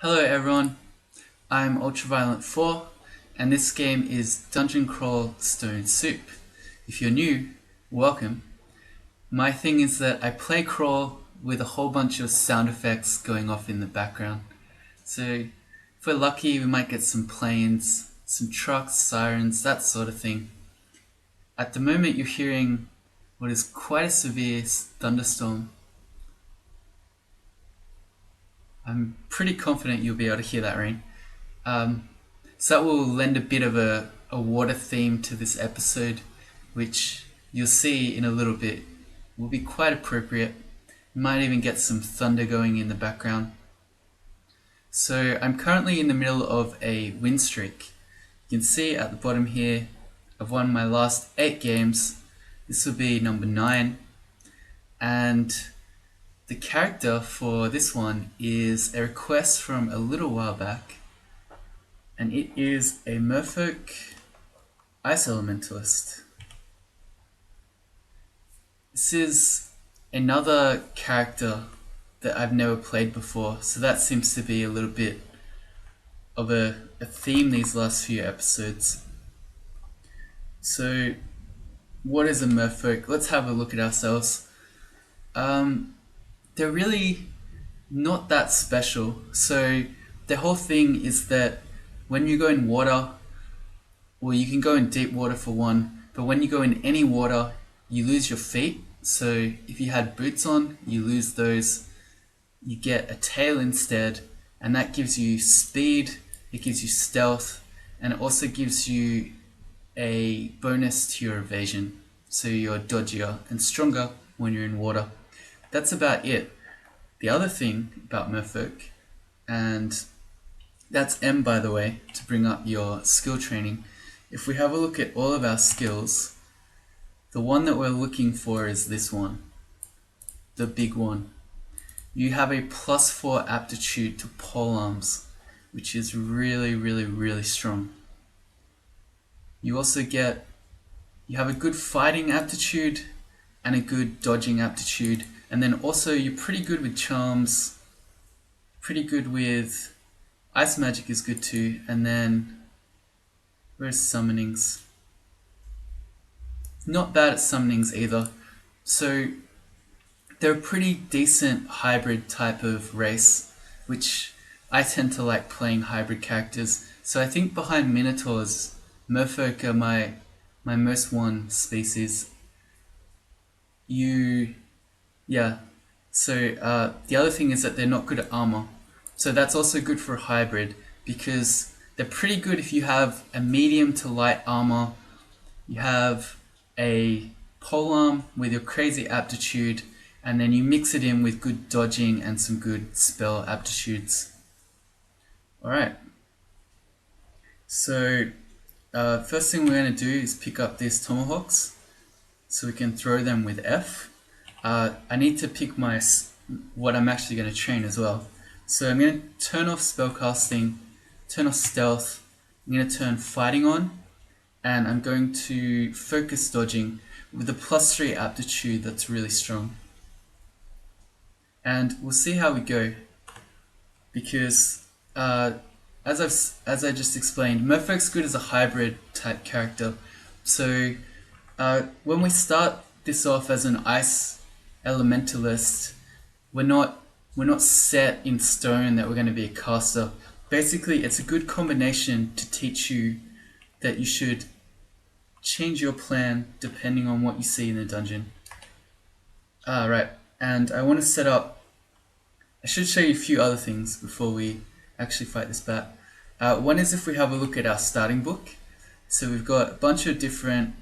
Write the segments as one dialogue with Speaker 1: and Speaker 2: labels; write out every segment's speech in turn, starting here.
Speaker 1: Hello everyone, I'm Ultraviolent 4 and this game is Dungeon Crawl Stone Soup. If you're new, welcome. My thing is that I play crawl with a whole bunch of sound effects going off in the background. So if we're lucky we might get some planes, some trucks, sirens, that sort of thing. At the moment you're hearing what is quite a severe thunderstorm. I'm pretty confident you'll be able to hear that rain. So that will lend a bit of a water theme to this episode, which you'll see in a little bit will be quite appropriate. You might even get some thunder going in the background. So I'm currently in the middle of a win streak. You can see at the bottom here, I've won my last 8 games. This will be number 9. And the character for this one is a request from a little while back. And it is a Merfolk Ice Elementalist. This is another character that I've never played before, so that seems to be a little bit of a theme these last few episodes. So, what is a Merfolk? Let's have a look at ourselves. They're really not that special. So, the whole thing is that when you go in water, well, you can go in deep water for one, but when you go in any water, you lose your feet. So if you had boots on, you lose those. You get a tail instead, and that gives you speed, it gives you stealth, and it also gives you a bonus to your evasion. So you're dodgier and stronger when you're in water. That's about it. The other thing about Merfolk, and that's M by the way, to bring up your skill training. If we have a look at all of our skills, the one that we're looking for is this one, the big one. You have a +4 aptitude to polearms, which is really strong. You also you have a good fighting aptitude and a good dodging aptitude, and then also you're pretty good with charms, pretty good with ice magic is good too, and then where's summonings? Not bad at summonings either. So they're a pretty decent hybrid type of race, which I tend to like playing hybrid characters. So I think behind Minotaurs, Merfolk are my most won species. So the other thing is that they're not good at armor. So that's also good for a hybrid because they're pretty good if you have a medium to light armor, you have a polearm with your crazy aptitude, and then you mix it in with good dodging and some good spell aptitudes. Alright, so first thing we're going to do is pick up these tomahawks so we can throw them with F. I need to pick what I'm actually going to train as well. So I'm going to turn off spellcasting, turn off stealth, I'm going to turn fighting on, and I'm going to focus dodging with a +3 aptitude that's really strong. And we'll see how we go, because as I just explained, Merfolk's good as a hybrid type character. So when we start this off as an ice elementalist, we're not set in stone that we're going to be a caster. Basically, it's a good combination to teach you that you should change your plan depending on what you see in the dungeon. Right, and I want to set up, I should show you a few other things before we actually fight this bat. One is if we have a look at our starting book. So we've got a bunch of different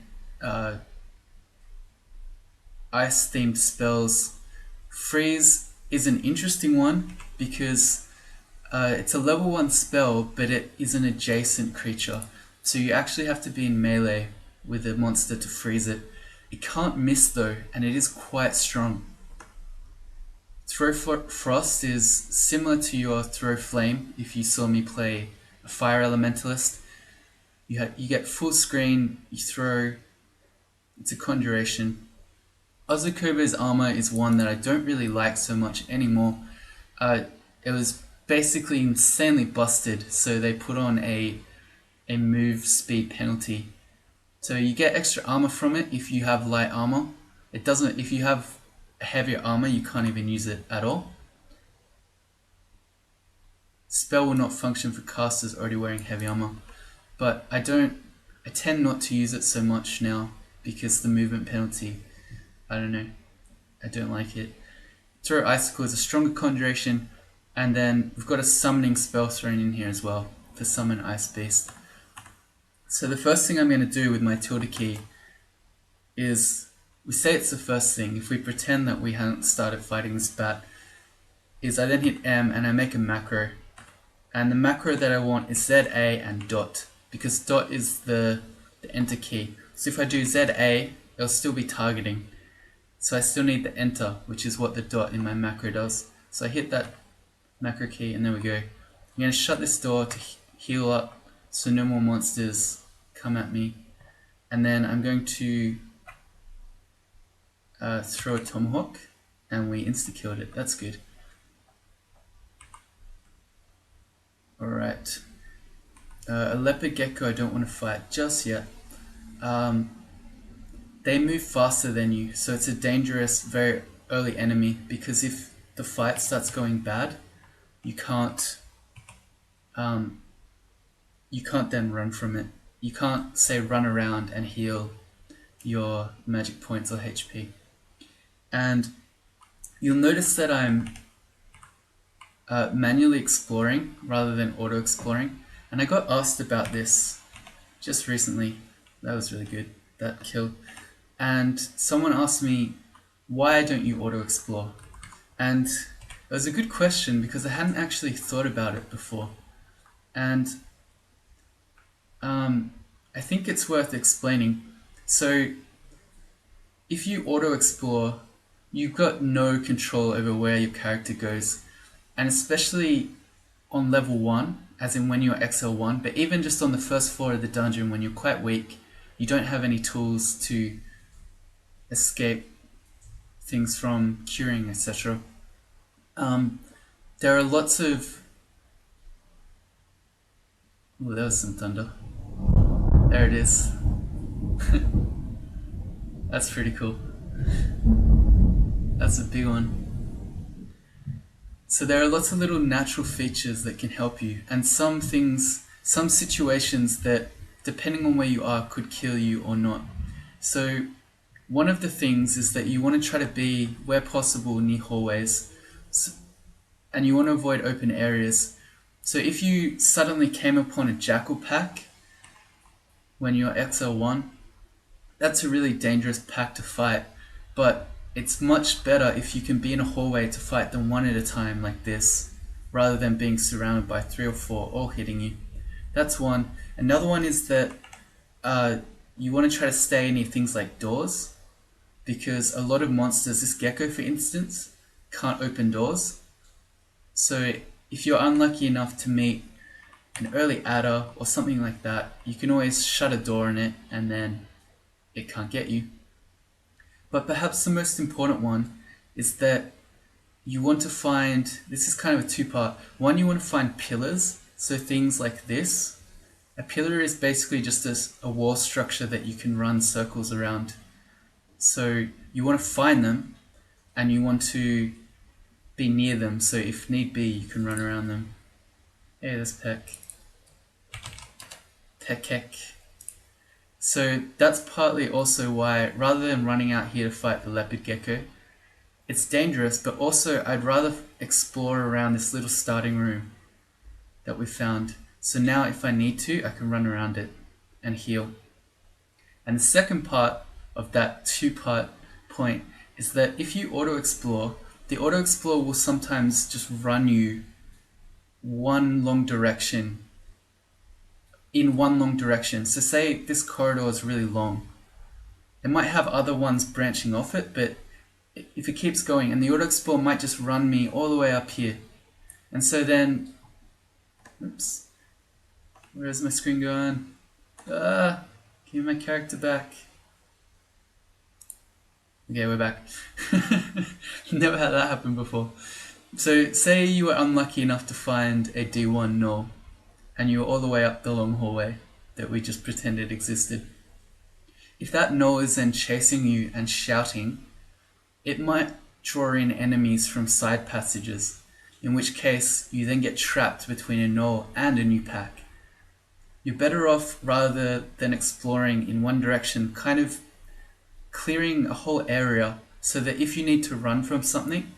Speaker 1: ice themed spells. Freeze is an interesting one because it's a level 1 spell, but it is an adjacent creature. So you actually have to be in melee with the monster to freeze it. It can't miss though, and it is quite strong. Throw Frost is similar to your Throw Flame if you saw me play a Fire Elementalist. You get full screen, you throw, it's a conjuration. Ozokobo's armor is one that I don't really like so much anymore. It was basically insanely busted, so they put on a move speed penalty. So you get extra armor from it if you have light armor. It doesn't, if you have heavier armor, you can't even use it at all. Spell will not function for casters already wearing heavy armor. But I tend not to use it so much now because the movement penalty, I don't know, I don't like it. Throw Icicle is a stronger conjuration, and then we've got a summoning spell thrown in here as well to summon Ice Beast. So the first thing I'm going to do with my tilde key is, we say it's the first thing, if we pretend that we haven't started fighting this bat, is I then hit M and I make a macro. And the macro that I want is ZA and dot, because dot is the enter key. So if I do ZA, it'll still be targeting. So I still need the enter, which is what the dot in my macro does. So I hit that macro key and there we go. I'm going to shut this door to heal up so no more monsters come at me. And then I'm going to throw a tomahawk and we insta-killed it. That's good. Alright. A leopard gecko I don't want to fight just yet. They move faster than you, so it's a dangerous, very early enemy, because if the fight starts going bad, you can't then run from it. You can't, say, run around and heal your magic points or HP. And you'll notice that I'm manually exploring rather than auto-exploring. And I got asked about this just recently. That was really good, that kill. And someone asked me, why don't you auto-explore? And it was a good question because I hadn't actually thought about it before. And I think it's worth explaining. So if you auto-explore, you've got no control over where your character goes. And especially on level 1, as in when you're XL1, but even just on the first floor of the dungeon when you're quite weak, you don't have any tools to escape things from curing, etc. There are lots of... Oh, that was some thunder. There it is. That's pretty cool. That's a big one. So there are lots of little natural features that can help you, and some things, some situations that, depending on where you are, could kill you or not. So one of the things is that you want to try to be, where possible, near hallways, and you want to avoid open areas. So if you suddenly came upon a jackal pack when you're XL1, that's a really dangerous pack to fight, but it's much better if you can be in a hallway to fight them one at a time like this, rather than being surrounded by 3 or 4 all hitting you. That's one. Another one is that you want to try to stay near things like doors, because a lot of monsters, this gecko for instance, can't open doors. So if you're unlucky enough to meet an early adder or something like that, you can always shut a door on it and then it can't get you. But perhaps the most important one is that you want to find, this is kind of a two-part. One, you want to find pillars, so things like this. A pillar is basically just a wall structure that you can run circles around. So you want to find them and you want to be near them, so if need be you can run around them. Hey, there's Peck. Peck. So that's partly also why, rather than running out here to fight the leopard gecko, it's dangerous, but also I'd rather explore around this little starting room that we found. So now if I need to, I can run around it and heal. And the second part of that two-part point is that if you auto-explore, the auto-explore will sometimes just run you one long direction, in one long direction. So say this corridor is really long. It might have other ones branching off it, but if it keeps going, and the auto-explore might just run me all the way up here. And so then, oops, where's my screen going? Give my character back. Okay, we're back. Never had that happen before. So say you were unlucky enough to find a D1 null, and you were all the way up the long hallway that we just pretended existed. If that null is then chasing you and shouting, it might draw in enemies from side passages, in which case you then get trapped between a null and a new pack. You're better off, rather than exploring in one direction, kind of clearing a whole area so that if you need to run from something,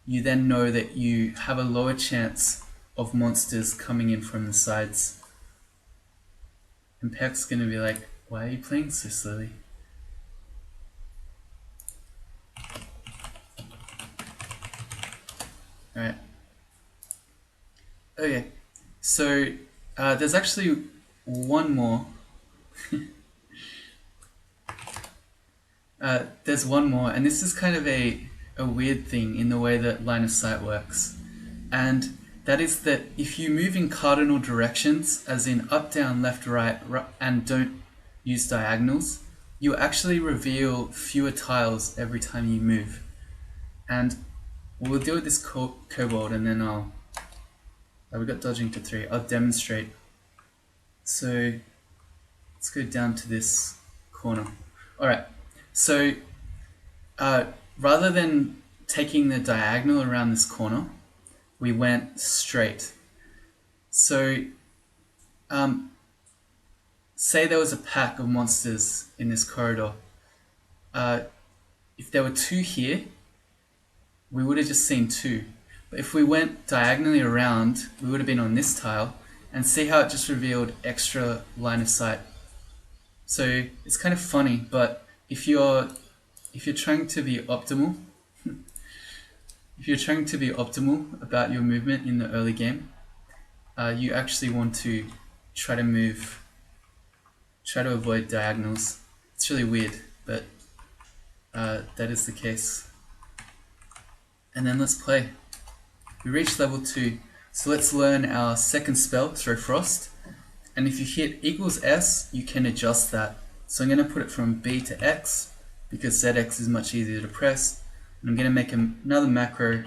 Speaker 1: you then know that you have a lower chance of monsters coming in from the sides. And Peck's gonna be like, why are you playing so slowly? Alright. Okay, so there's actually one more. There's one more, and this is kind of a weird thing in the way that line of sight works. And that is that if you move in cardinal directions, as in up, down, left, right, and don't use diagonals, you actually reveal fewer tiles every time you move. And we'll deal with this kobold, and then we got dodging to 3. I'll demonstrate. So let's go down to this corner. Alright, so rather than taking the diagonal around this corner, we went straight. So say there was a pack of monsters in this corridor. If there were 2 here, we would have just seen 2. But if we went diagonally around, we would have been on this tile, and see how it just revealed extra line of sight. So it's kind of funny, but if you're trying to be optimal, if you're trying to be optimal about your movement in the early game, you actually want to try to avoid diagonals. It's really weird, but that is the case. And then let's play. We reached level 2, so let's learn our second spell, Throw Frost. And if you hit equals S, you can adjust that. So I'm going to put it from B to X, because ZX is much easier to press. And I'm going to make another macro,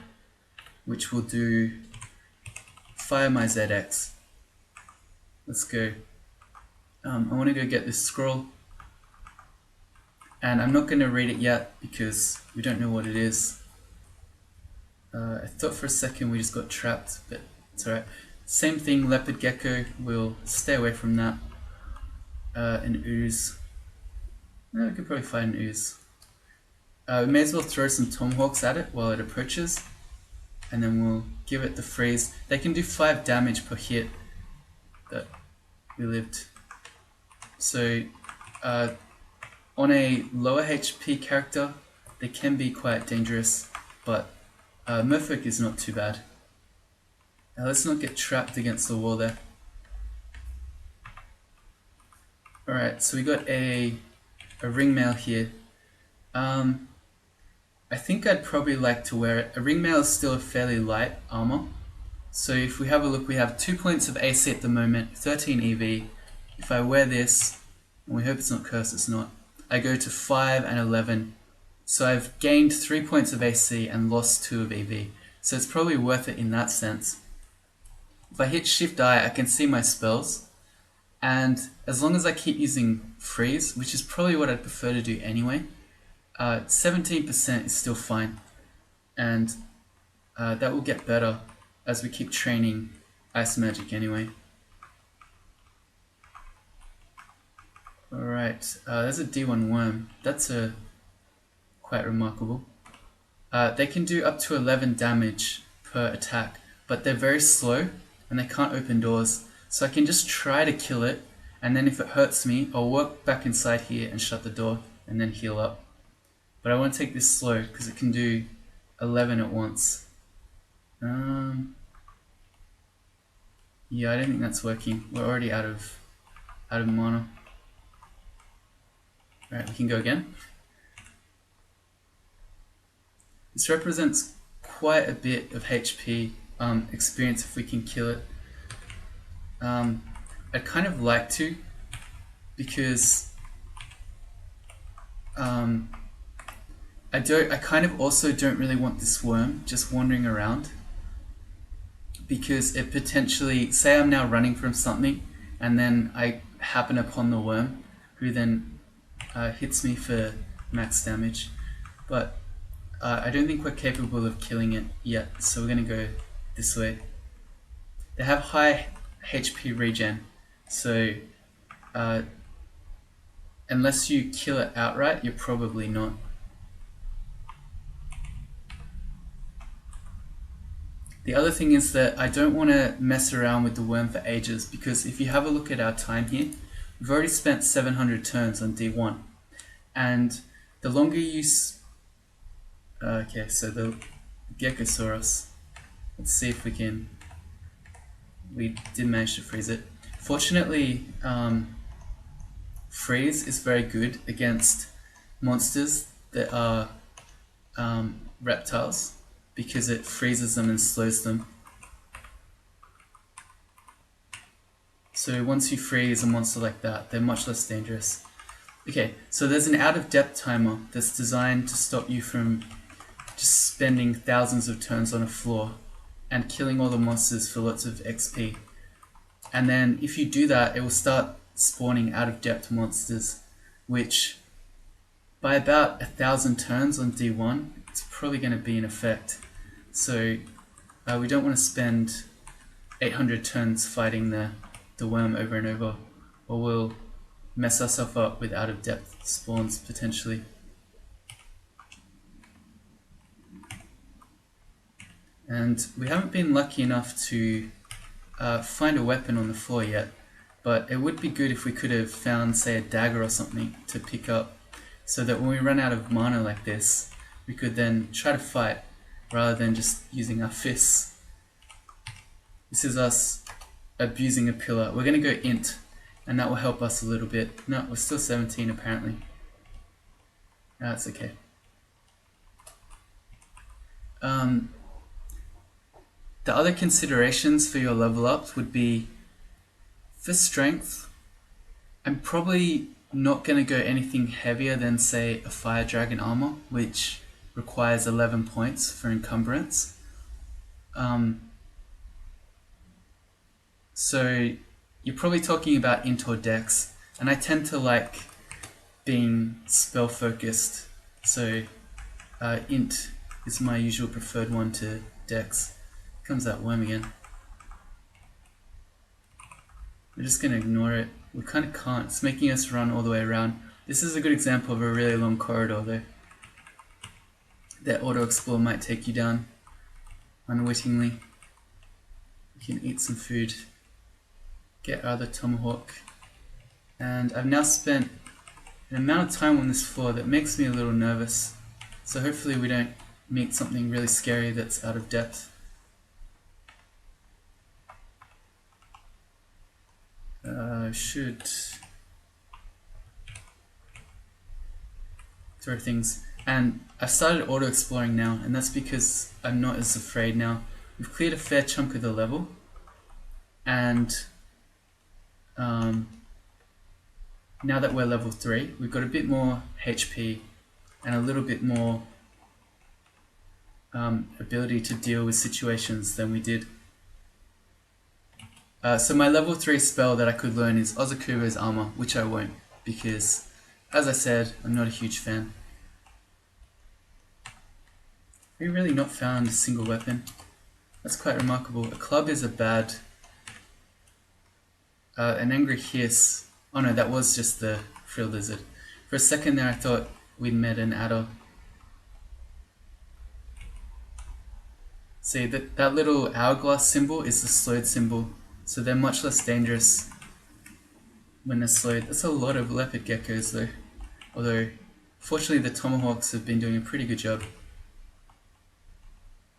Speaker 1: which will do fire my ZX. Let's go. I want to go get this scroll. And I'm not going to read it yet, because we don't know what it is. I thought for a second we just got trapped, but it's alright. Same thing, leopard gecko, we'll stay away from that. An ooze. We could probably find an ooze. We may as well throw some tomahawks at it while it approaches, and then we'll give it the freeze. They can do 5 damage per hit, but we lived. So on a lower HP character, they can be quite dangerous, but Merfolk is not too bad. Now let's not get trapped against the wall there. Alright, so we got a ringmail here. I think I'd probably like to wear it. A ringmail is still a fairly light armor. So if we have a look, we have 2 points of AC at the moment, 13 EV. If I wear this, and we hope it's not cursed, it's not, I go to 5 and 11. So I've gained 3 points of AC and lost 2 of EV. So it's probably worth it in that sense. If I hit Shift I, I can see my spells. And as long as I keep using freeze, which is probably what I'd prefer to do anyway, 17% is still fine. And that will get better as we keep training ice magic anyway. Alright, there's a D1 worm. That's quite remarkable. They can do up to 11 damage per attack, but they're very slow and they can't open doors. So I can just try to kill it, and then if it hurts me, I'll walk back inside here and shut the door and then heal up. But I want to take this slow because it can do 11 at once. Yeah, I don't think that's working. We're already out of mana. Alright, we can go again. This represents quite a bit of HP experience if we can kill it. I'd kind of like to, because I kind of also don't really want this worm just wandering around, because it potentially, say I'm now running from something and then I happen upon the worm, who then hits me for max damage. But I don't think we're capable of killing it yet, so we're going to go this way. They have high HP regen, so unless you kill it outright, you're probably not. The other thing is that I don't want to mess around with the worm for ages, because if you have a look at our time here, we've already spent 700 turns on D1. And the longer you... okay, so the Geckosaurus. Let's see if we can... We did manage to freeze it. Fortunately, freeze is very good against monsters that are reptiles, because it freezes them and slows them. So once you freeze a monster like that, they're much less dangerous. Okay, so there's an out of depth timer that's designed to stop you from just spending thousands of turns on a floor and killing all the monsters for lots of XP. And then if you do that, it will start spawning out of depth monsters, which by about 1,000 turns on D1, it's probably going to be in effect. So we don't want to spend 800 turns fighting the worm over and over, or we'll mess ourselves up with out of depth spawns potentially. And we haven't been lucky enough to find a weapon on the floor yet, but it would be good if we could have found, say, a dagger or something to pick up, so that when we run out of mana like this, we could then try to fight rather than just using our fists. This is us abusing a pillar. We're going to go int, and that will help us a little bit. No, we're still 17 apparently. That's okay. The other considerations for your level ups would be, for strength, I'm probably not going to go anything heavier than, say, a fire dragon armor, which requires 11 points for encumbrance. So you're probably talking about int or dex, and I tend to like being spell focused, so int is my usual preferred one to dex. Comes that worm again. We're just going to ignore it. We kind of can't. It's making us run all the way around. This is a good example of a really long corridor though. That auto-explore might take you down unwittingly. You can eat some food. Get our other tomahawk. And I've now spent an amount of time on this floor that makes me a little nervous. So hopefully we don't meet something really scary that's out of depth. Should throw things. And I've started auto-exploring now, and that's because I'm not as afraid now. We've cleared a fair chunk of the level, and now that we're level 3, we've got a bit more HP and a little bit more ability to deal with situations than we did. So my level 3 spell that I could learn is Ozakubo's Armor, which I won't, because, as I said, I'm not a huge fan. We've really not found a single weapon. That's quite remarkable. A club is a bad... an angry hiss. Oh no, that was just the frill lizard. For a second there I thought we'd met an adder. See, that little hourglass symbol is the slowed symbol. So they're much less dangerous when they're slowed. That's a lot of leopard geckos though. Although, fortunately the tomahawks have been doing a pretty good job.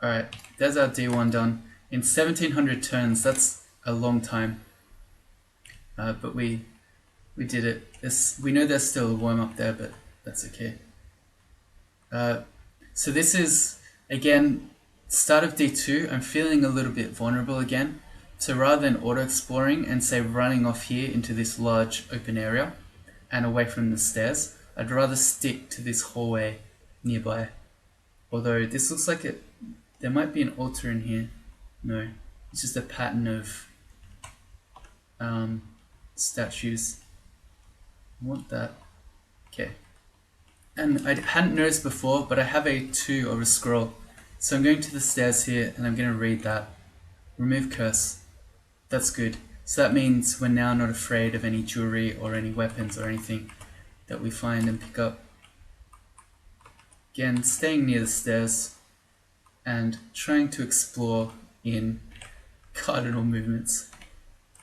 Speaker 1: Alright, there's our D1 done. In 1700 turns, that's a long time. But we did it. We know there's still a worm up there, but that's okay. So this is, again, start of D2. I'm feeling a little bit vulnerable again. So rather than auto-exploring and say running off here into this large open area and away from the stairs, I'd rather stick to this hallway nearby. Although this looks like it, there might be an altar in here. No, it's just a pattern of statues. I want that. Okay. And I hadn't noticed before, but I have a 2 of a scroll. So I'm going to the stairs here and I'm going to read that. Remove curse. That's good. So that means we're now not afraid of any jewelry or any weapons or anything that we find and pick up. Again, staying near the stairs and trying to explore in cardinal movements.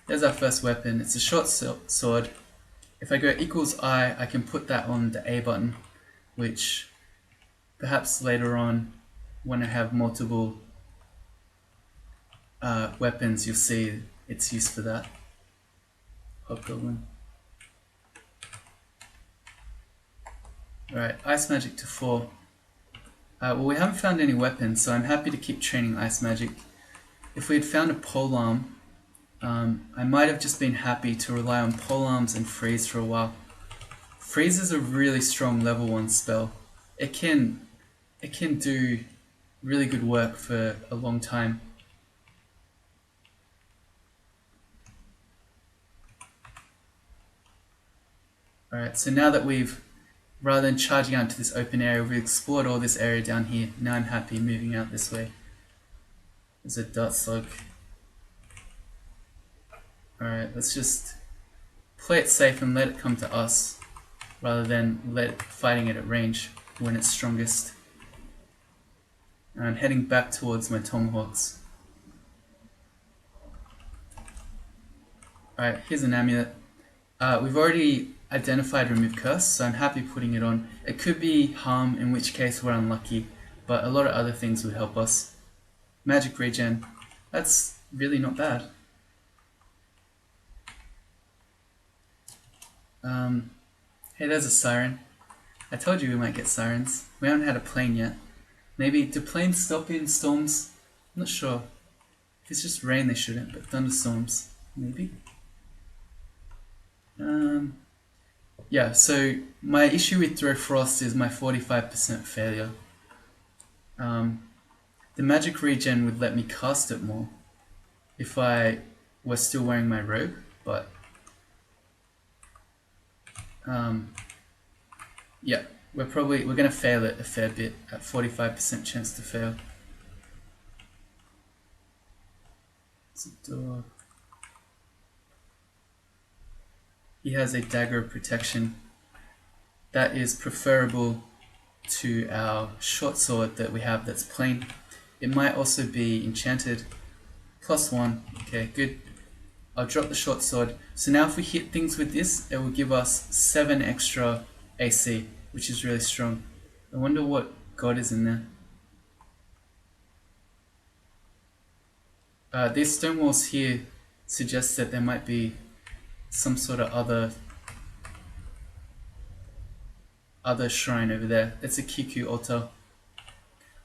Speaker 1: There's our first weapon. It's a short sword. If I go equals I can put that on the A button, which perhaps later on, when I have multiple weapons, you'll see its use for that. Hobgoblin. Alright, Ice Magic to 4. Well, we haven't found any weapons, so I'm happy to keep training Ice Magic. If we had found a polearm, I might have just been happy to rely on polearms and freeze for a while. Freeze is a really strong level 1 spell. It can do really good work for a long time. Alright, so now that rather than charging out into this open area, we've explored all this area down here. Now I'm happy moving out this way. There's a dart slug. Alright, let's just play it safe and let it come to us, rather than fighting it at range when it's strongest. And I'm heading back towards my tomahawks. Alright, here's an amulet. We've already identified remove curse, so I'm happy putting it on. It could be harm, in which case we're unlucky, but a lot of other things would help us. Magic regen. That's really not bad. Hey, there's a siren. I told you we might get sirens. We haven't had a plane yet. Maybe, do planes stop in storms? I'm not sure. If it's just rain they shouldn't, but thunderstorms, maybe? Yeah, so my issue with Throw Frost is my 45% failure. The magic regen would let me cast it more if I was still wearing my robe, but yeah, we're gonna fail it a fair bit at 45% chance to fail. It's a door. He has a dagger of protection. That is preferable to our short sword that we have that's plain. It might also be enchanted. +1. Okay, good. I'll drop the short sword. So now if we hit things with this, it will give us 7 extra AC, which is really strong. I wonder what god is in there. These stone walls here suggest that there might be some sort of other shrine over there. It's a Kiku altar.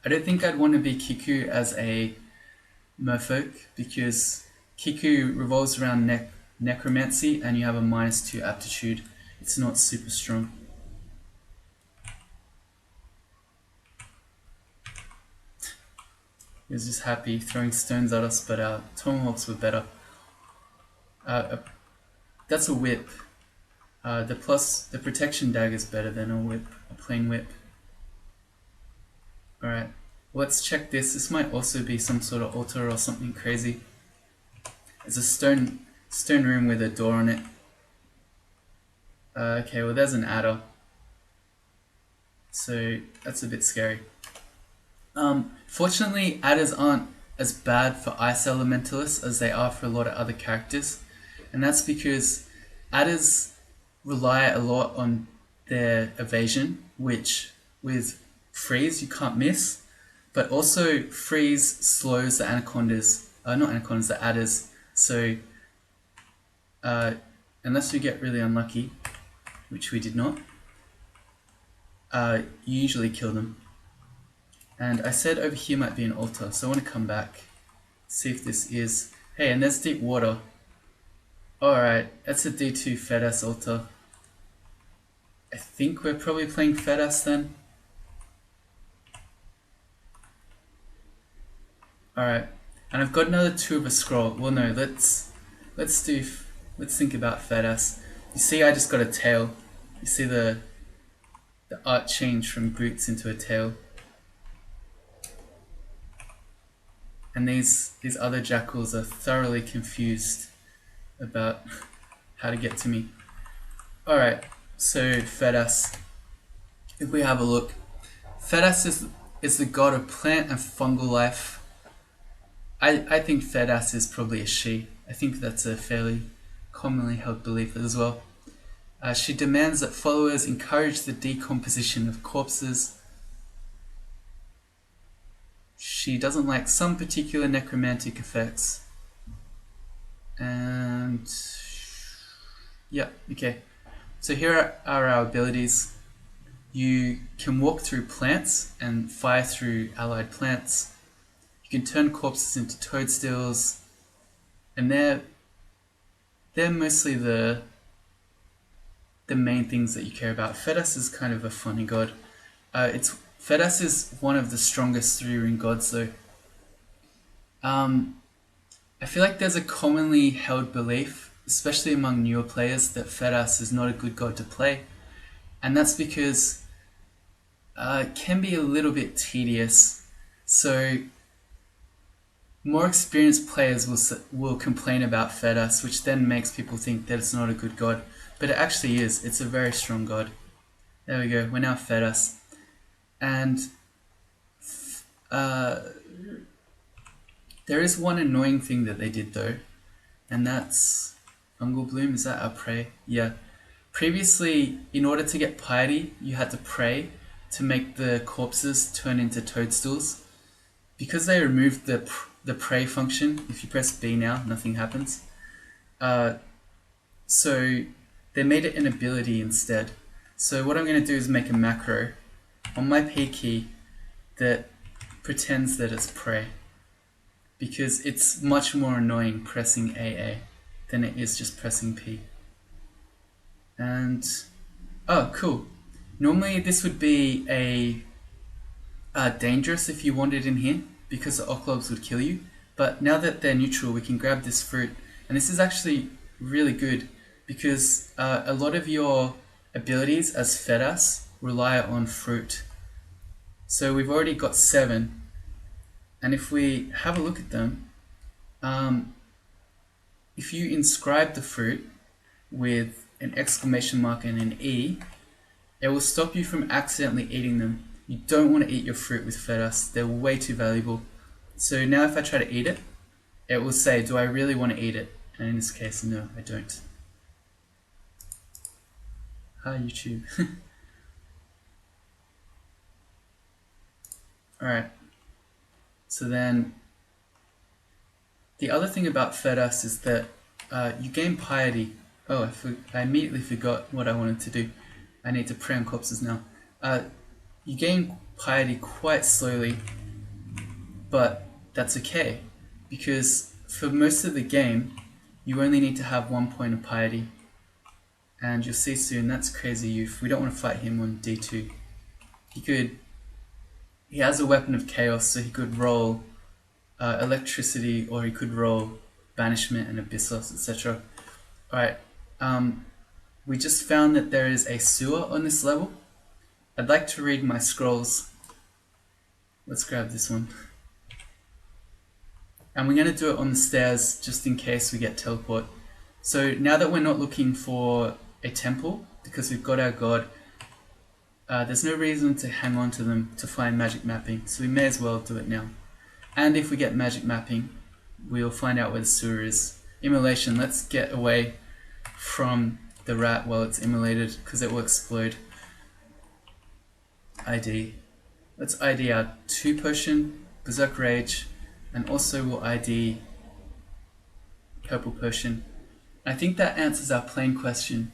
Speaker 1: I don't think I'd want to be Kiku as a Merfolk, because Kiku revolves around necromancy and you have a -2 aptitude. It's not super strong. He was just happy throwing stones at us, but our tomahawks were better. That's a whip. The protection dagger is better than a plain whip. Alright, let's check this. This might also be some sort of altar or something crazy. It's a stone room with a door on it. Okay, well there's an adder. So that's a bit scary. Fortunately, adders aren't as bad for Ice Elementalists as they are for a lot of other characters. And that's because adders rely a lot on their evasion, which with freeze you can't miss, but also freeze slows the Anacondas, not Anacondas, the adders. So unless you get really unlucky, which we did not, you usually kill them. And I said over here might be an altar, so I want to come back, see if this is... Hey, and there's deep water. Alright, that's a D2 Fedus altar. I think we're probably playing Fedus then. Alright, and I've got another 2 of a scroll. Well, no, let's think about Fedus. You see, I just got a tail. You see the art change from boots into a tail. And these other jackals are thoroughly confused about how to get to me. Alright, so Fedus. If we have a look, Fedus is the god of plant and fungal life. I think Fedus is probably a she. I think that's a fairly commonly held belief as well. She demands that followers encourage the decomposition of corpses. She doesn't like some particular necromantic effects. And yeah, okay. So here are our abilities. You can walk through plants and fire through allied plants. You can turn corpses into toadstools, and they're mostly the main things that you care about. Fedus is kind of a funny god. Fedus is one of the strongest 3-ring gods though. I feel like there's a commonly held belief, especially among newer players, that Fedus is not a good god to play, and that's because it can be a little bit tedious. So more experienced players will complain about Fedus, which then makes people think that it's not a good god. But it actually is. It's a very strong god. There we go. We're now Fedus. And there is one annoying thing that they did though, and that's fungal bloom. Is that our prey? Yeah. Previously, in order to get piety, you had to pray to make the corpses turn into toadstools. Because they removed the pray function, if you press B now, nothing happens. So they made it an ability instead. So what I'm going to do is make a macro on my P key that pretends that it's pray, because it's much more annoying pressing AA than it is just pressing P. And oh, cool. Normally this would be a dangerous if you wanted in here, because the Oclobs would kill you. But now that they're neutral, we can grab this fruit. And this is actually really good, because a lot of your abilities as Fedus rely on fruit. So we've already got 7. And if we have a look at them, if you inscribe the fruit with an exclamation mark and an E, it will stop you from accidentally eating them. You don't want to eat your fruit with Fedus. They're way too valuable. So now if I try to eat it, it will say, do I really want to eat it? And in this case, no, I don't. Hi, YouTube. Alright. So then, the other thing about Fedus is that you gain piety. Oh, I immediately forgot what I wanted to do. I need to pray on corpses now. You gain piety quite slowly, but that's okay, because for most of the game, you only need to have 1 point of piety. And you'll see soon, that's Crazy Youth. We don't want to fight him on D2. He has a weapon of chaos, so he could roll electricity, or he could roll banishment and abyssos, etc. Alright, we just found that there is a sewer on this level. I'd like to read my scrolls. Let's grab this one. And we're going to do it on the stairs just in case we get teleport. So now that we're not looking for a temple, because we've got our god, there's no reason to hang on to them to find magic mapping, so we may as well do it now. And if we get magic mapping, we'll find out where the sewer is. Immolation, let's get away from the rat while it's immolated, because it will explode. ID. Let's ID our 2 potion, Berserk Rage, and also we'll ID Purple Potion. I think that answers our plane question.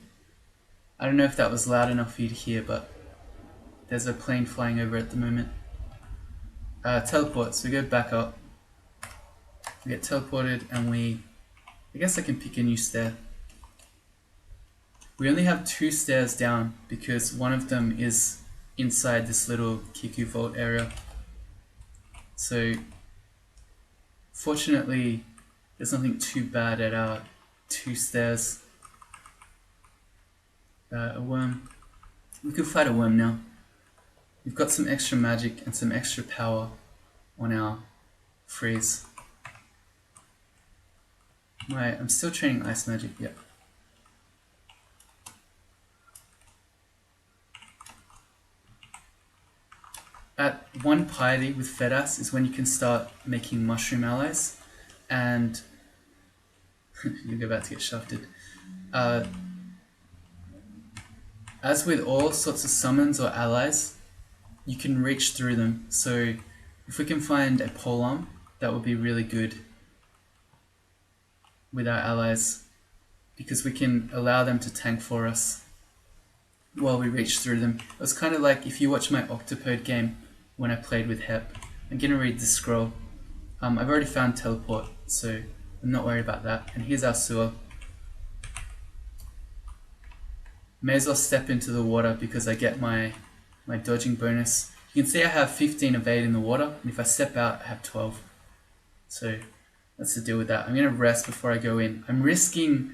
Speaker 1: I don't know if that was loud enough for you to hear, but there's a plane flying over at the moment. Teleport, so we go back up. We get teleported and I guess I can pick a new stair. We only have 2 stairs down because one of them is inside this little Kiku Vault area. So Fortunately, there's nothing too bad at our 2 stairs. A worm. We could fight a worm now. We've got some extra magic and some extra power on our freeze. Right, I'm still training ice magic, yep. At 1 piety with Fedus is when you can start making mushroom allies, and you're about to get shafted. As with all sorts of summons or allies, you can reach through them. So if we can find a polearm, that would be really good with our allies, because we can allow them to tank for us while we reach through them. It was kind of like if you watch my Octopode game when I played with Hep. I'm going to read the scroll. I've already found teleport, so I'm not worried about that. And here's our sewer. May as well step into the water because I get my dodging bonus. You can see I have 15 evade in the water, and if I step out, I have 12. So that's the deal with that. I'm going to rest before I go in. I'm risking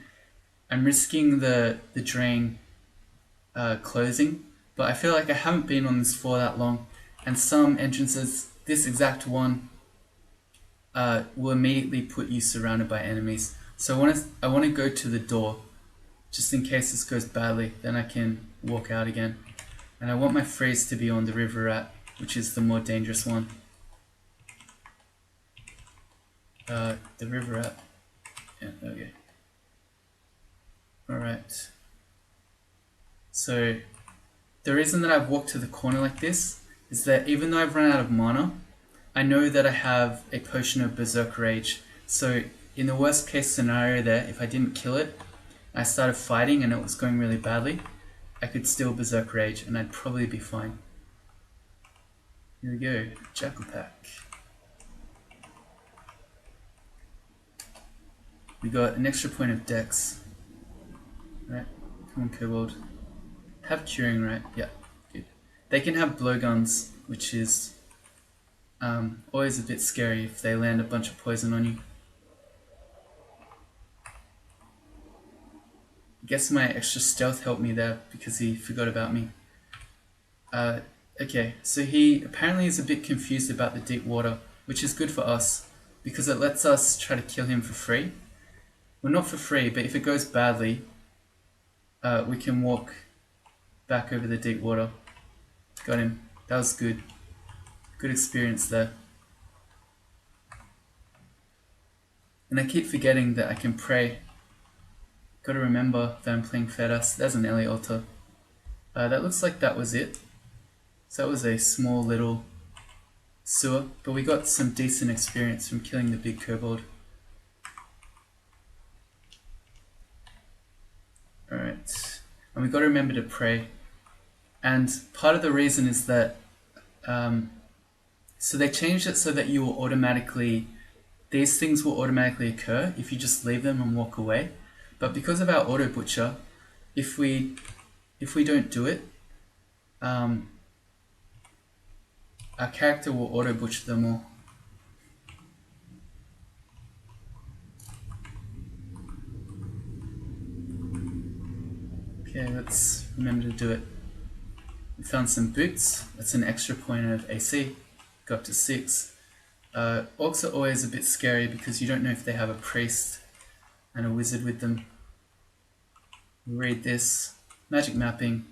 Speaker 1: the drain closing, but I feel like I haven't been on this floor that long, and some entrances, this exact one, will immediately put you surrounded by enemies. So I want to go to the door, just in case this goes badly, then I can walk out again. And I want my freeze to be on the river rat, which is the more dangerous one. The river rat. Yeah, okay. Alright. So the reason that I've walked to the corner like this is that even though I've run out of mana, I know that I have a potion of Berserk Rage. So in the worst case scenario there, if I didn't kill it, I started fighting and it was going really badly, I could still Berserk Rage and I'd probably be fine. Here we go, Jackal Pack. We got an extra point of Dex. Right, come on Kobold. Have Curing, right? Yeah, good. They can have blowguns, which is always a bit scary if they land a bunch of poison on you. I guess my extra stealth helped me there because he forgot about me. Okay, so he apparently is a bit confused about the deep water, which is good for us because it lets us try to kill him for free. Well, not for free, but if it goes badly, we can walk back over the deep water. Got him. That was good. Good experience there. And I keep forgetting that I can pray. Gotta remember that I'm playing Fedus. There's an Ellie altar. That looks like that was it. So that was a small little sewer, but we got some decent experience from killing the big kobold. Alright, and we got to remember to pray. And part of the reason is that, so they changed it so that you will automatically, these things will automatically occur if you just leave them and walk away. But because of our auto butcher, if we don't do it, our character will auto butcher them all. Okay, let's remember to do it. We found some boots. That's an extra point of AC. Got up to 6. Orcs are always a bit scary because you don't know if they have a priest and a wizard with them. We'll read this. Magic mapping.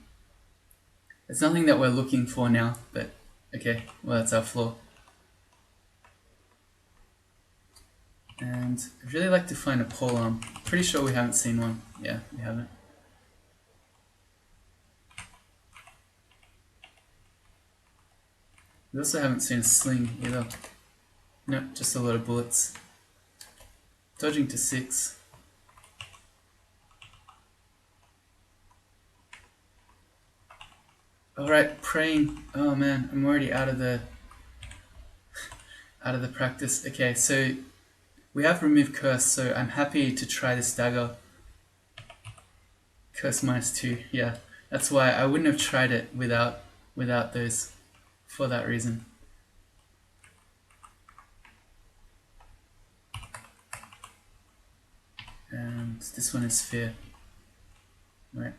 Speaker 1: It's nothing that we're looking for now, but okay, well that's our floor. And I'd really like to find a polearm. Pretty sure we haven't seen one. Yeah, we haven't. We also haven't seen a sling either. Nope, just a lot of bullets. Dodging to 6. Alright, praying. Oh man, I'm already out of the practice. Okay, so we have removed curse, so I'm happy to try this dagger. Curse -2, yeah. That's why I wouldn't have tried it without those, for that reason. And this one is fear. Right,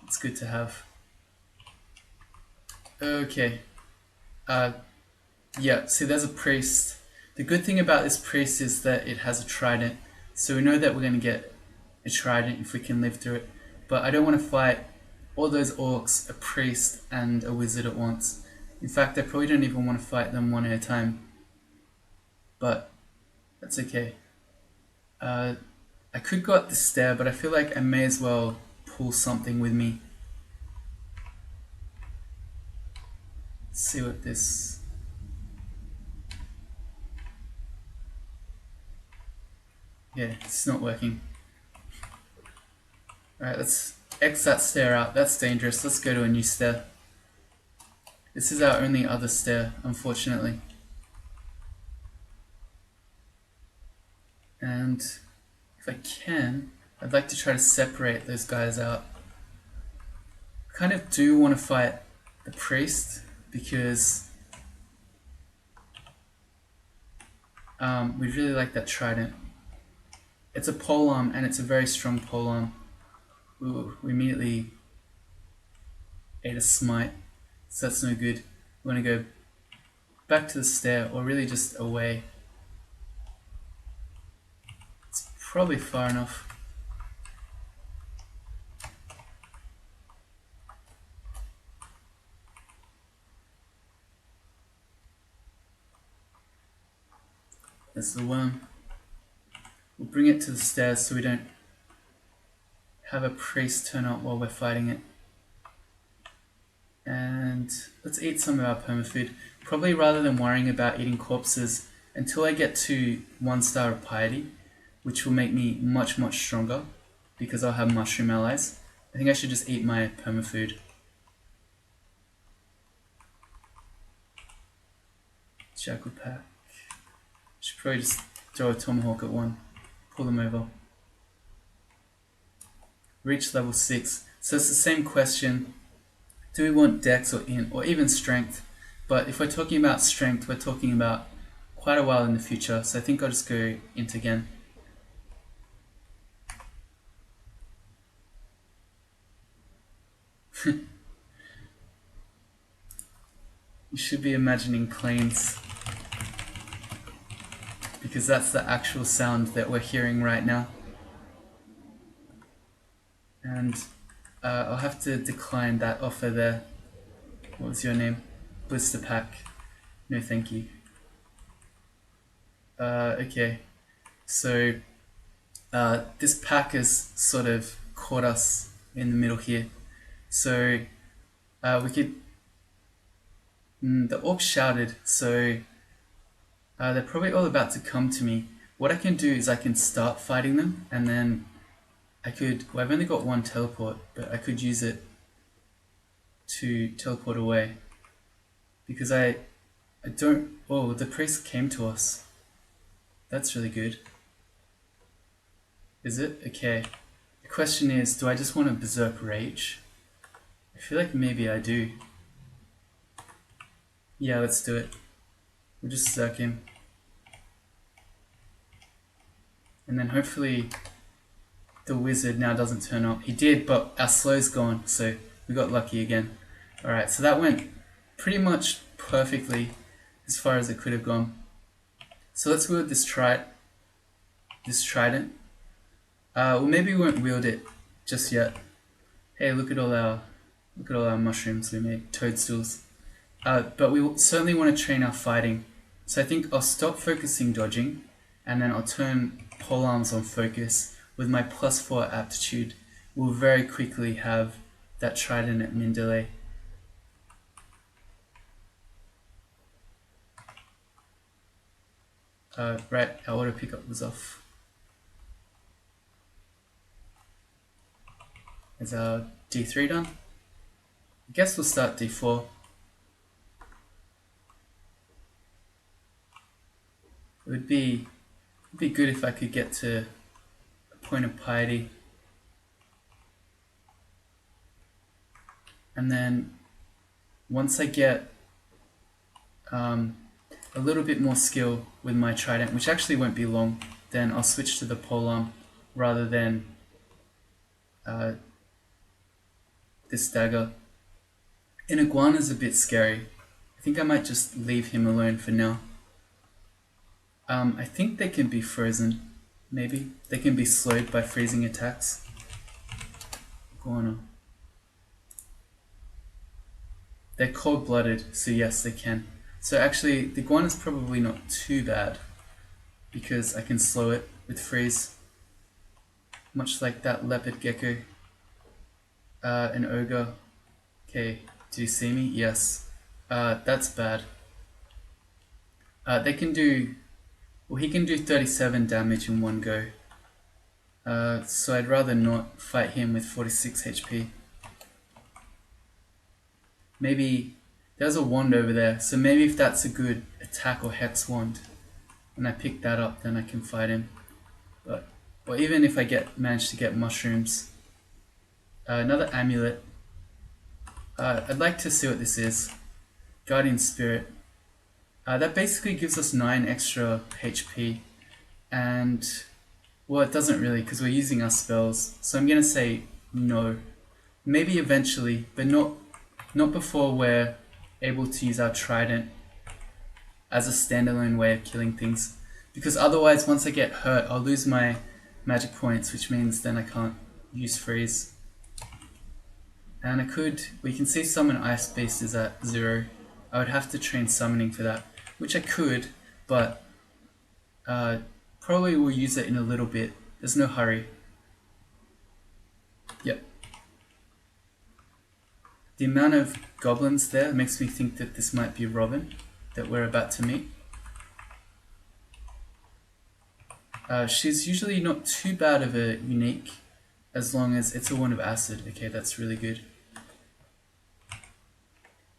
Speaker 1: it's good to have. Okay. Yeah, see there's a priest. The good thing about this priest is that it has a trident. So we know that we're going to get a trident if we can live through it. But I don't want to fight all those orcs, a priest, and a wizard at once. In fact, I probably don't even want to fight them one at a time. But that's okay. I could go up the stair, but I feel like I may as well pull something with me. Let's see what this... Yeah, it's not working. Alright, let's X that stair out. That's dangerous. Let's go to a new stair. This is our only other stair, unfortunately. And if I can, I'd like to try to separate those guys out. I kind of do want to fight the priest because we really like that trident. It's a polearm and it's a very strong polearm. Ooh, we immediately ate a smite, so that's no good. We want to go back to the stair or really just away. It's probably far enough. There's the worm. We'll bring it to the stairs so we don't have a priest turn up while we're fighting it. And let's eat some of our permafood. Probably rather than worrying about eating corpses until I get to 1 star of piety, which will make me much stronger because I'll have mushroom allies. I think I should just eat my permafood. Jackal pack. Should probably just throw a tomahawk at one. Pull them over. Reach level 6. So it's the same question. Do we want dex or int or even strength? But if we're talking about strength, we're talking about quite a while in the future. So I think I'll just go int again. You should be imagining planes, because that's the actual sound that we're hearing right now. And I'll have to decline that offer there. What was your name? Blister Pack. No thank you. Okay, so this pack has sort of caught us in the middle here. So we could... the orcs shouted, so they're probably all about to come to me. What I can do is I can start fighting them, and then I could... Well, I've only got 1 teleport, but I could use it to teleport away. Because I don't... Oh, the priest came to us. That's really good. Is it? Okay. The question is, do I just want to berserk rage? I feel like maybe I do. Yeah, let's do it. We'll just zerk him. And then hopefully the wizard now doesn't turn up. He did, but our slow's gone, so we got lucky again. Alright, so that went pretty much perfectly as far as it could have gone. So let's wield this trident. Well, maybe we won't wield it just yet. Hey, look at all our mushrooms we made, toadstools. But we will certainly want to train our fighting. So I think I'll stop focusing dodging, and then I'll turn polearms on focus. With my +4 aptitude, we'll very quickly have that trident at min delay. Right, our auto pickup was off. Is our D3 done? I guess we'll start D4. It would be good if I could get to a point of piety. And then once I get a little bit more skill with my trident, which actually won't be long, then I'll switch to the polearm. rather than this dagger. An iguana's a bit scary. I think I might just leave him alone for now. I think they can be frozen. Maybe they can be slowed by freezing attacks. Iguana. They're cold-blooded, so yes, they can. So actually, the iguana's probably not too bad because I can slow it with freeze, much like that leopard gecko. An ogre. Okay, do you see me? Yes. That's bad. They can do... Well, he can do 37 damage in one go. So I'd rather not fight him with 46 HP. Maybe... There's a wand over there, so maybe if that's a good attack or hex wand, and I pick that up, then I can fight him. But... Or even if I manage to get mushrooms. Another amulet. I'd like to see what this is. Guardian Spirit. That basically gives us 9 extra HP. And, well, it doesn't really because we're using our spells. So I'm going to say no. Maybe eventually, but not before we're able to use our trident as a standalone way of killing things. Because otherwise, once I get hurt, I'll lose my magic points, which means then I can't use freeze. And we can see summon Ice Beast is at 0. I would have to train summoning for that, which I could, but probably will use it in a little bit. There's no hurry. Yep. The amount of goblins there makes me think that this might be Robin that we're about to meet. She's usually not too bad of a unique as long as it's a Wand of Acid. Okay, that's really good.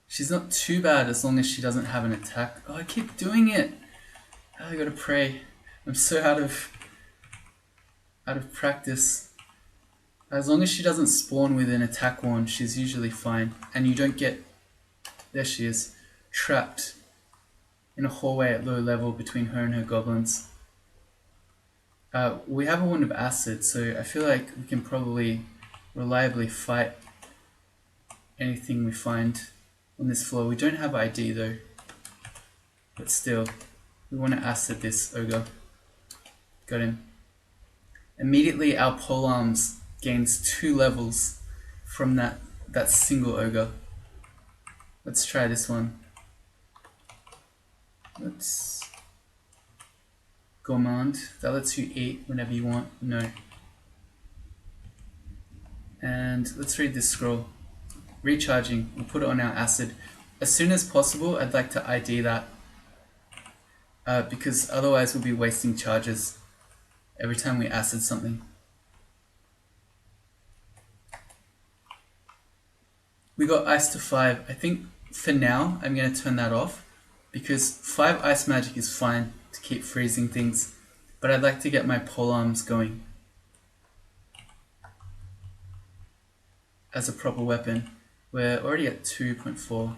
Speaker 1: She's not too bad as long as she doesn't have an attack. Oh, I keep doing it! Oh, I gotta pray. I'm so out of practice. As long as she doesn't spawn with an attack wand, she's usually fine. And you don't get... There she is. Trapped in a hallway at low level between her and her goblins. We have a Wand of Acid, so I feel like we can probably reliably fight anything we find on this floor. We don't have ID though, but still, we want to acid this ogre. Got him. Immediately our Polearms gains 2 levels from that single ogre. Let's try this one. Let's... Gourmand. That lets you eat whenever you want. No. And let's read this scroll. Recharging. We'll put it on our acid. As soon as possible, I'd like to ID that. Because otherwise we'll be wasting charges every time we acid something. We got ice to 5. I think for now I'm going to turn that off because 5 ice magic is fine to keep freezing things, but I'd like to get my polearms going as a proper weapon. We're already at 2.4.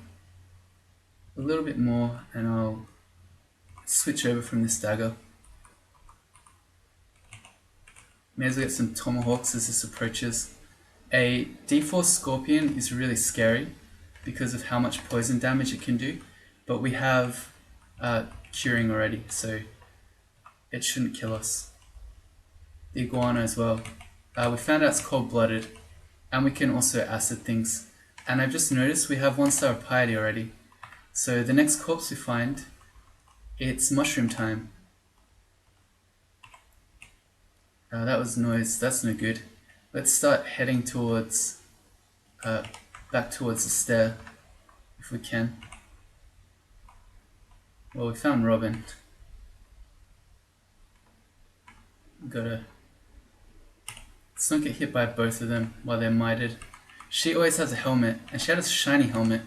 Speaker 1: A little bit more and I'll switch over from this dagger. May as well get some tomahawks as this approaches. A D4 Scorpion is really scary because of how much poison damage it can do, but we have curing already, so it shouldn't kill us. The iguana as well. We found out it's cold-blooded, and we can also acid things. And I've just noticed we have 1 star of piety already. So the next corpse we find, it's mushroom time. That was noise, that's no good. Let's start heading towards, back towards the stair, if we can. Well, we found Robin. Let's not get hit by both of them while they're mited. She always has a helmet, and she had a shiny helmet.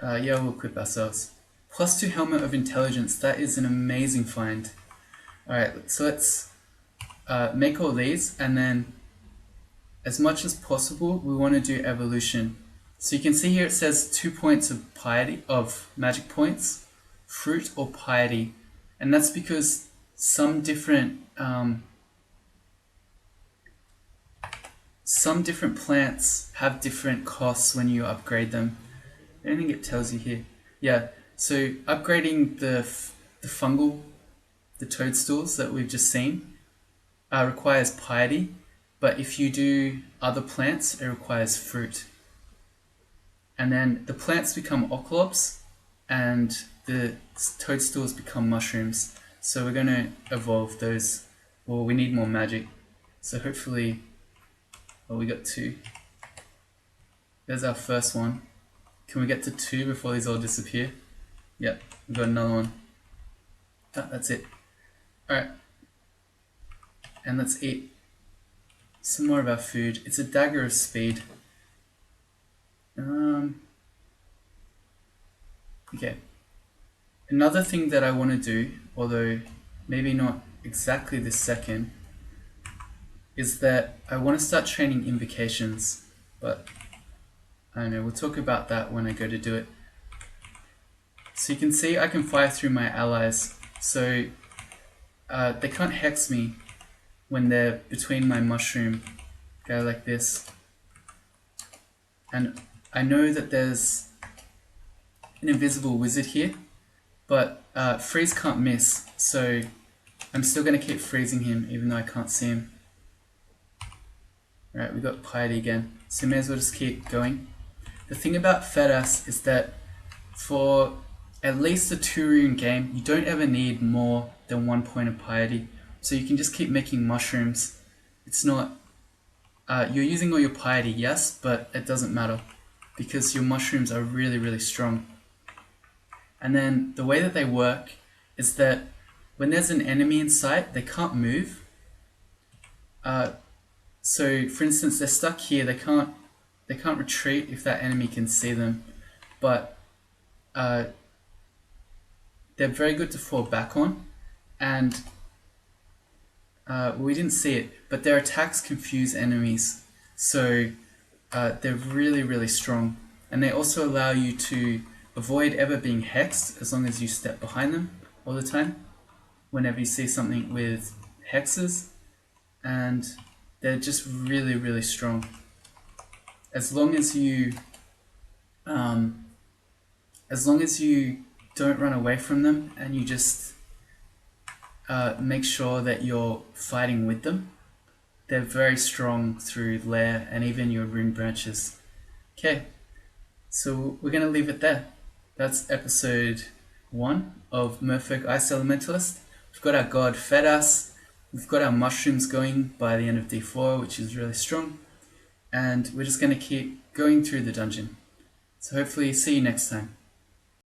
Speaker 1: Yeah, we'll equip ourselves. +2 helmet of intelligence, that is an amazing find. Alright, so let's make all these, and then as much as possible, we want to do evolution. So you can see here it says 2 points of piety, of magic points, fruit or piety, and that's because some different some different plants have different costs when you upgrade them. I don't think it tells you here. Yeah, so upgrading the fungal, the toadstools that we've just seen, requires piety, but if you do other plants, it requires fruit. And then the plants become ochlobs, and the toadstools become mushrooms. So we're going to evolve those. Well, we need more magic. So hopefully, well, we got 2. There's our first one. Can we get to 2 before these all disappear? Yep, we've got another one. Oh, that's it. Alright. And let's eat some more of our food. It's a dagger of speed. Okay. Another thing that I want to do, although maybe not exactly this second, is that I want to start training invocations, but I don't know, we'll talk about that when I go to do it. So you can see I can fire through my allies, so they can't hex me when they're between my mushroom. Go like this. And I know that there's an invisible wizard here, but freeze can't miss, so I'm still going to keep freezing him even though I can't see him. Alright, we got piety again, so may as well just keep going. The thing about Fedus is that for at least a 2-rune game, you don't ever need more than 1 point of piety, so you can just keep making mushrooms. It's not, you're using all your piety, yes, but it doesn't matter because your mushrooms are really, really strong. And then the way that they work is that when there's an enemy in sight, they can't move. So for instance, they're stuck here, they can't retreat if that enemy can see them, but they're very good to fall back on, and we didn't see it, but their attacks confuse enemies, so they're really, really strong, and they also allow you to avoid ever being hexed as long as you step behind them all the time whenever you see something with hexes, and they're just really, really strong. As long as you don't run away from them and you just make sure that you're fighting with them, they're very strong through lair and even your rune branches. Okay, so we're going to leave it there. That's episode 1 of Merfolk Ice Elementalist. We've got our god Fedus, we've got our mushrooms going by the end of D4, which is really strong, and we're just going to keep going through the dungeon. So hopefully see you next time.